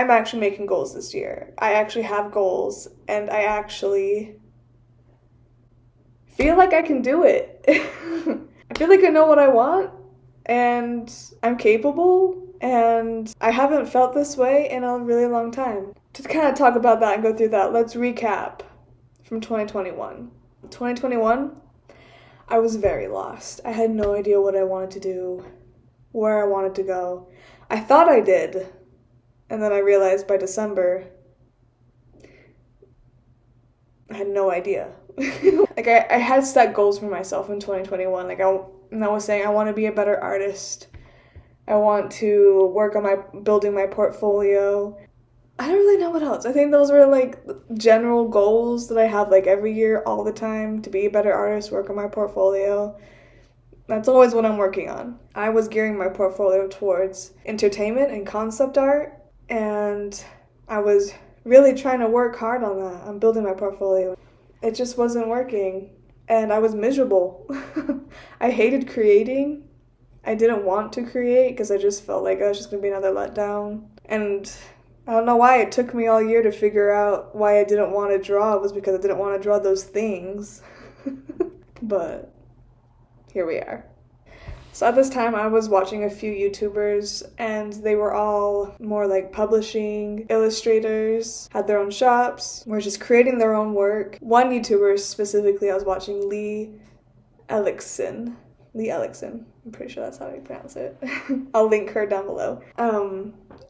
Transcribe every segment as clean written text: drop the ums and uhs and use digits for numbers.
I'm actually making goals this year. I actually have goals, and I actually feel like I can do it. I feel like I know what I want, and I'm capable, and I haven't felt this way in a really long time. To kind of talk about that and go through that, let's recap from 2021. 2021, I was very lost. I had no idea what I wanted to do, where I wanted to go. I thought I did, and then I realized by December, I had no idea. Like, I had set goals for myself in 2021. Like, I was saying, I want to be a better artist. I want to work on building my portfolio. I don't really know what else. I think those were like general goals that I have like every year, all the time, to be a better artist, work on my portfolio. That's always what I'm working on. I was gearing my portfolio towards entertainment and concept art, and I was really trying to work hard on that, on building my portfolio. It just wasn't working, and I was miserable. I hated creating. I didn't want to create because I just felt like I was just going to be another letdown. And I don't know why it took me all year to figure out why I didn't want to draw. It was because I didn't want to draw those things. But here we are. So at this time, I was watching a few YouTubers, and they were all more like publishing, illustrators, had their own shops, were just creating their own work. One YouTuber specifically, I was watching Lee Ellickson. I'm pretty sure that's how you pronounce it. I'll link her down below.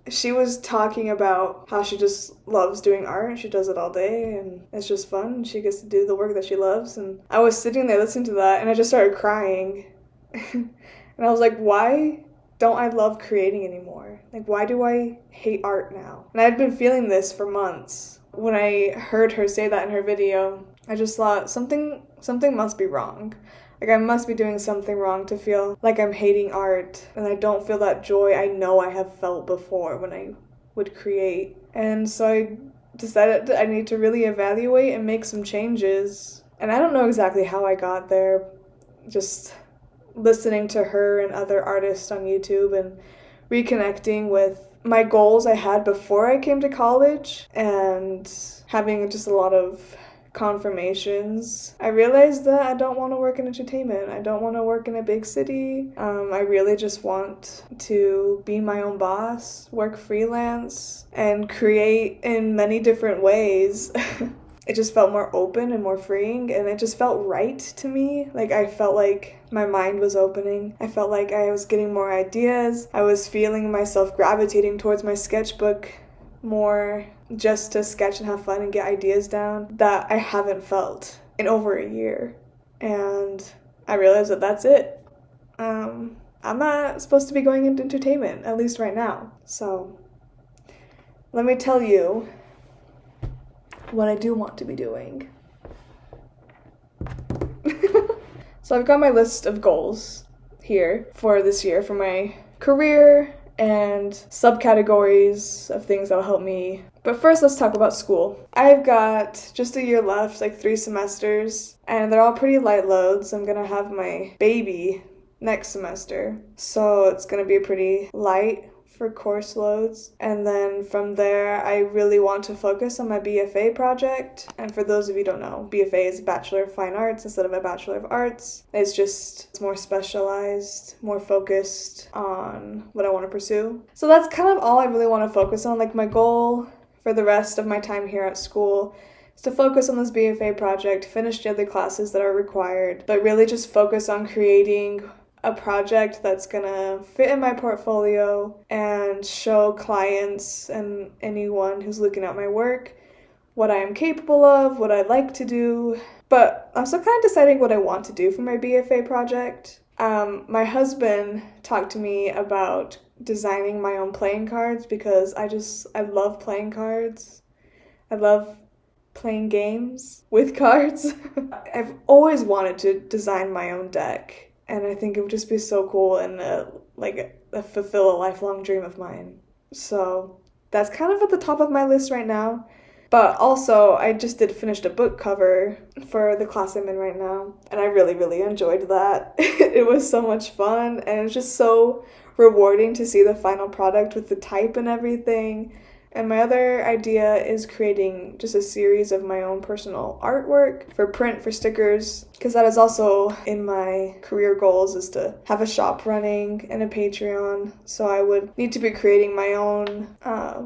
She was talking about how she just loves doing art. She does it all day, and it's just fun. She gets to do the work that she loves. And I was sitting there listening to that, and I just started crying. And I was like, why don't I love creating anymore? Like, why do I hate art now? And I'd been feeling this for months. When I heard her say that in her video, I just thought something must be wrong. Like, I must be doing something wrong to feel like I'm hating art, and I don't feel that joy I know I have felt before when I would create. And so I decided I need to really evaluate and make some changes. And I don't know exactly how I got there, just listening to her and other artists on YouTube and reconnecting with my goals I had before I came to college and having just a lot of confirmations. I realized that I don't want to work in entertainment. I don't want to work in a big city. I really just want to be my own boss, work freelance, and create in many different ways. It just felt more open and more freeing, and it just felt right to me. Like, I felt like my mind was opening. I felt like I was getting more ideas. I was feeling myself gravitating towards my sketchbook more, just to sketch and have fun and get ideas down that I haven't felt in over a year. And I realized that that's it. I'm not supposed to be going into entertainment, at least right now. So let me tell you what I do want to be doing. So I've got my list of goals here for this year for my career and subcategories of things that will help me. But first, let's talk about school. I've got just a year left, like 3 semesters, and they're all pretty light loads. I'm gonna have my baby next semester, so it's gonna be pretty light for course loads. And then from there, I really want to focus on my BFA project. And for those of you who don't know, BFA is Bachelor of Fine Arts instead of a Bachelor of Arts. It's more specialized, more focused on what I want to pursue. So that's kind of all I really want to focus on. Like, my goal for the rest of my time here at school is to focus on this BFA project, finish the other classes that are required, but really just focus on creating a project that's gonna fit in my portfolio and show clients and anyone who's looking at my work what I am capable of, what I like to do. But I'm still kind of deciding what I want to do for my BFA project. My husband talked to me about designing my own playing cards because I love playing cards. I love playing games with cards. I've always wanted to design my own deck. And I think it would just be so cool and fulfill a lifelong dream of mine. So that's kind of at the top of my list right now. But also, I just finished a book cover for the class I'm in right now. And I really, really enjoyed that. It was so much fun. And it's just so rewarding to see the final product with the type and everything. And my other idea is creating just a series of my own personal artwork for print, for stickers, because that is also in my career goals, is to have a shop running and a Patreon. So I would need to be creating my own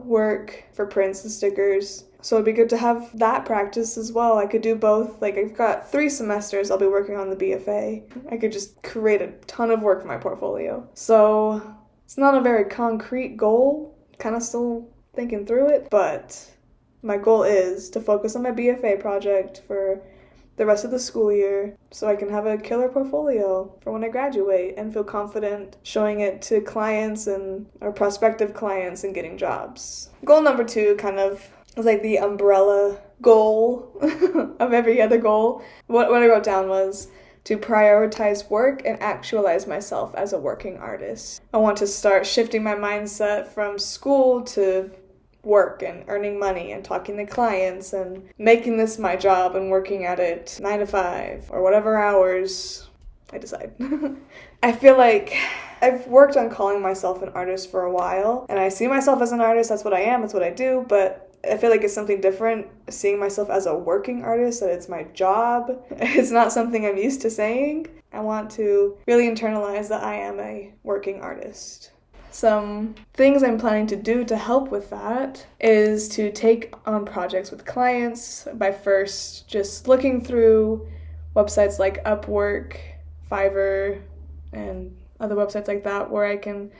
work for prints and stickers. So it'd be good to have that practice as well. I could do both. Like, I've got 3 semesters I'll be working on the BFA. I could just create a ton of work for my portfolio. So it's not a very concrete goal, kind of still thinking through it, but my goal is to focus on my BFA project for the rest of the school year so I can have a killer portfolio for when I graduate and feel confident showing it to clients or prospective clients and getting jobs. Goal number 2 kind of was like the umbrella goal of every other goal. What I wrote down was to prioritize work and actualize myself as a working artist. I want to start shifting my mindset from school to work and earning money and talking to clients and making this my job and working at it 9 to 5 or whatever hours I decide. I feel like I've worked on calling myself an artist for a while, and I see myself as an artist. That's what I am, that's what I do, but I feel like it's something different seeing myself as a working artist, that it's my job. It's not something I'm used to saying. I want to really internalize that I am a working artist. Some things I'm planning to do to help with that is to take on projects with clients by first just looking through websites like Upwork, Fiverr, and other websites like that where I can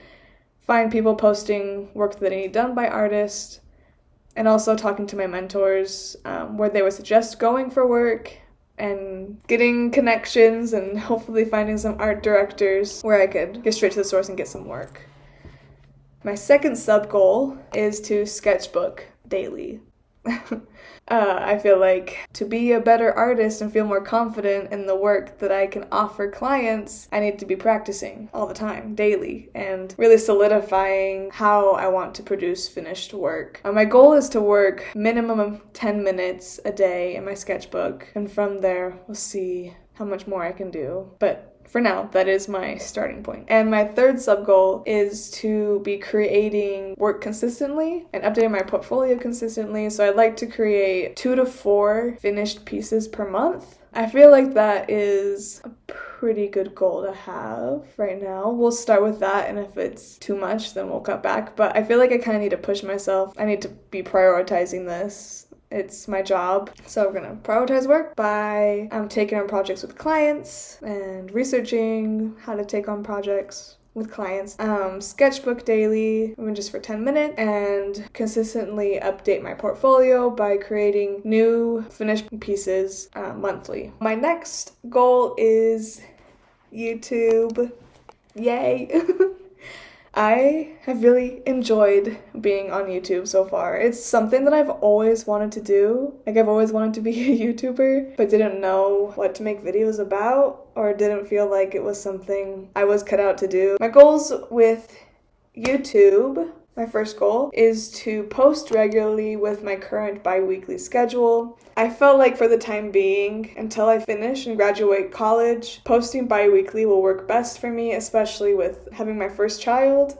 find people posting work that I need done by artists, and also talking to my mentors where they would suggest going for work and getting connections and hopefully finding some art directors where I could get straight to the source and get some work. My second sub-goal is to sketchbook daily. I feel like to be a better artist and feel more confident in the work that I can offer clients, I need to be practicing all the time, daily, and really solidifying how I want to produce finished work. My goal is to work minimum of 10 minutes a day in my sketchbook, and from there we'll see how much more I can do. But for now, that is my starting point. And my third sub-goal is to be creating work consistently and updating my portfolio consistently. So I'd like to create 2 to 4 finished pieces per month. I feel like that is a pretty good goal to have right now. We'll start with that, and if it's too much, then we'll cut back. But I feel like I kind of need to push myself. I need to be prioritizing this. It's my job. So we're gonna prioritize work by taking on projects with clients and researching how to take on projects with clients. Sketchbook daily, even just for 10 minutes, and consistently update my portfolio by creating new finished pieces monthly. My next goal is YouTube. Yay! I have really enjoyed being on YouTube so far. It's something that I've always wanted to do. Like, I've always wanted to be a YouTuber, but didn't know what to make videos about, or didn't feel like it was something I was cut out to do. My goals with YouTube, my first goal, is to post regularly with my current bi-weekly schedule. I felt like for the time being, until I finish and graduate college, posting bi-weekly will work best for me, especially with having my first child.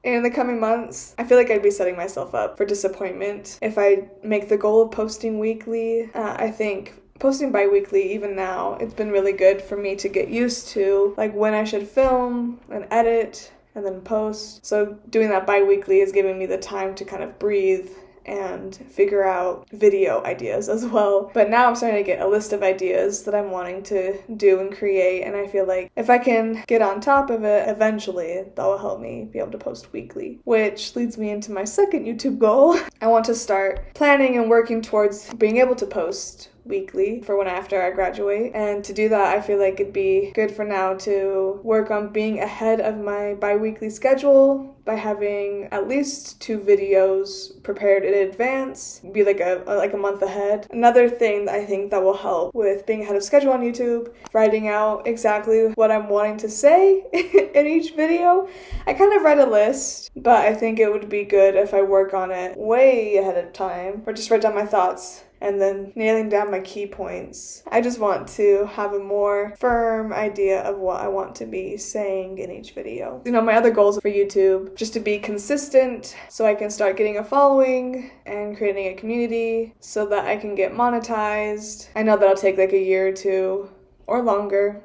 In the coming months, I feel like I'd be setting myself up for disappointment if I make the goal of posting weekly. I think posting bi-weekly, even now, it's been really good for me to get used to, like, when I should film and edit and then post. So doing that bi-weekly is giving me the time to kind of breathe and figure out video ideas as well. But now I'm starting to get a list of ideas that I'm wanting to do and create, and I feel like if I can get on top of it, eventually that will help me be able to post weekly. Which leads me into my second YouTube goal. I want to start planning and working towards being able to post weekly for when after I graduate. And to do that, I feel like it'd be good for now to work on being ahead of my bi-weekly schedule by having at least 2 videos prepared in advance, be like a month ahead. Another thing that I think that will help with being ahead of schedule on YouTube, writing out exactly what I'm wanting to say in each video. I kind of write a list, but I think it would be good if I work on it way ahead of time, or just write down my thoughts and then nailing down my key points. I just want to have a more firm idea of what I want to be saying in each video. My other goals for YouTube, just to be consistent so I can start getting a following and creating a community so that I can get monetized. I know that'll take like a year or two or longer,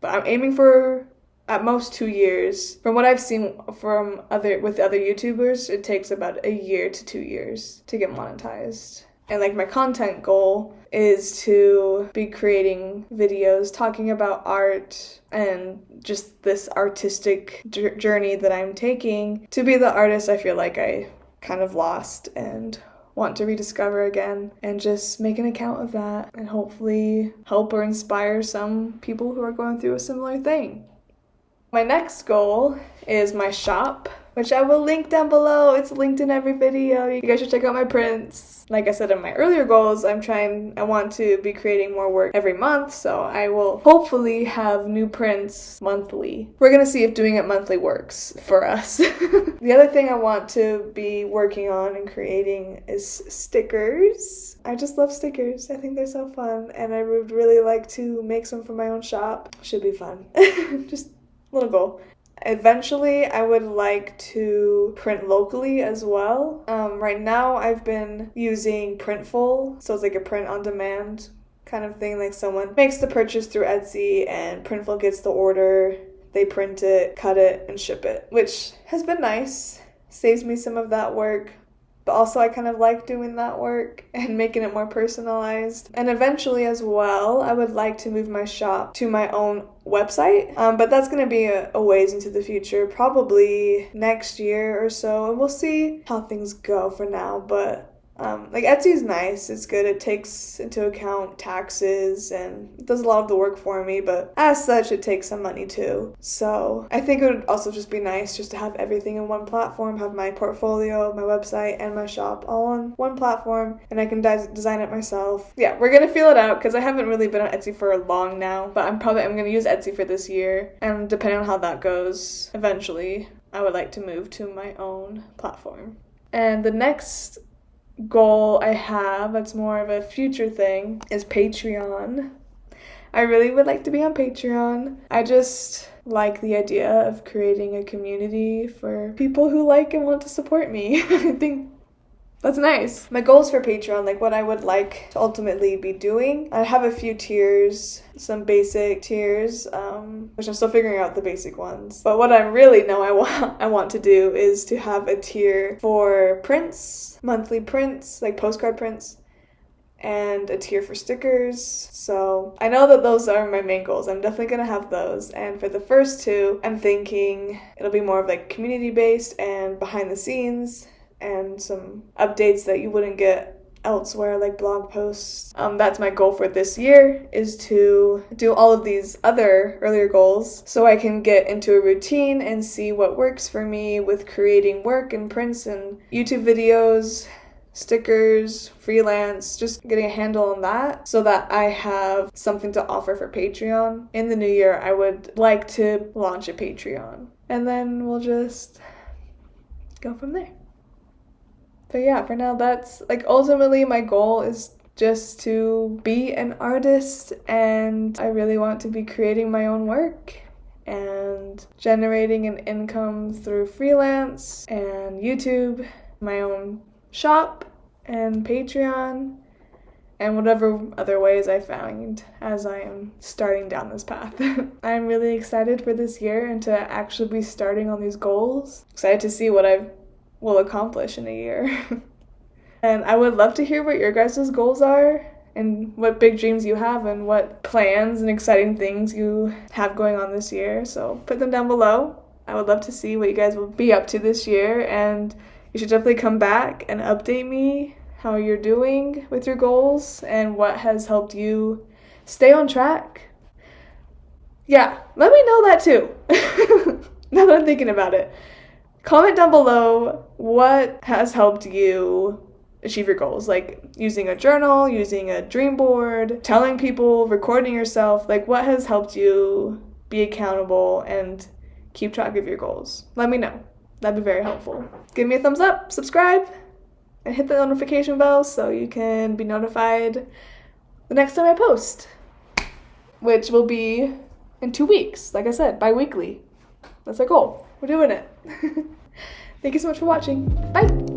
but I'm aiming for at most 2 years. From what I've seen with other YouTubers, it takes about a year to 2 years to get monetized. And like my content goal is to be creating videos talking about art and just this artistic journey that I'm taking to be the artist I feel like I kind of lost and want to rediscover again, and just make an account of that and hopefully help or inspire some people who are going through a similar thing. My next goal is my shop, which I will link down below. It's linked in every video. You guys should check out my prints. Like I said in my earlier goals, I want to be creating more work every month, so I will hopefully have new prints monthly. We're gonna see if doing it monthly works for us. The other thing I want to be working on and creating is stickers. I just love stickers. I think they're so fun, and I would really like to make some for my own shop. Should be fun. Just little goal. Eventually, I would like to print locally as well. Right now, I've been using Printful, so it's like a print on demand kind of thing. Like someone makes the purchase through Etsy and Printful gets the order, they print it, cut it, and ship it, which has been nice. Saves me some of that work. But also I kind of like doing that work and making it more personalized. And eventually as well, I would like to move my shop to my own website. But that's going to be a ways into the future, probably next year or so. And we'll see how things go for now. But like Etsy is nice, it's good, it takes into account taxes and it does a lot of the work for me, but as such it takes some money too. So I think it would also just be nice just to have everything in one platform, have my portfolio, my website, and my shop all on one platform, and I can design it myself. Yeah, we're gonna feel it out because I haven't really been on Etsy for long now, but I'm gonna use Etsy for this year, and depending on how that goes, eventually I would like to move to my own platform. And the next goal I have, that's more of a future thing, is Patreon. I really would like to be on Patreon. I just like the idea of creating a community for people who like and want to support me. I think that's nice. My goals for Patreon, like what I would like to ultimately be doing, I have a few tiers, some basic tiers, which I'm still figuring out the basic ones. But what I really know I want to do is to have a tier for prints, monthly prints, like postcard prints, and a tier for stickers. So I know that those are my main goals. I'm definitely gonna have those. And for the first two, I'm thinking it'll be more of like community based and behind the scenes, and some updates that you wouldn't get elsewhere, like blog posts. That's my goal for this year, is to do all of these other earlier goals so I can get into a routine and see what works for me with creating work and prints and YouTube videos, stickers, freelance, just getting a handle on that so that I have something to offer for Patreon. In the new year, I would like to launch a Patreon, and then we'll just go from there. But yeah, for now, that's like ultimately my goal is just to be an artist, and I really want to be creating my own work and generating an income through freelance and YouTube, my own shop and Patreon, and whatever other ways I find as I am starting down this path. I'm really excited for this year and to actually be starting on these goals. Excited to see what I will accomplish in a year. And I would love to hear what your guys' goals are and what big dreams you have and what plans and exciting things you have going on this year. So put them down below. I would love to see what you guys will be up to this year, and you should definitely come back and update me how you're doing with your goals and what has helped you stay on track. Yeah, let me know that too. Now that I'm thinking about it. Comment down below what has helped you achieve your goals, like using a journal, using a dream board, telling people, recording yourself, like what has helped you be accountable and keep track of your goals. Let me know. That'd be very helpful. Give me a thumbs up, subscribe, and hit the notification bell so you can be notified the next time I post, which will be in 2 weeks. Like I said, bi-weekly. That's our goal. We're doing it. Thank you so much for watching. Bye!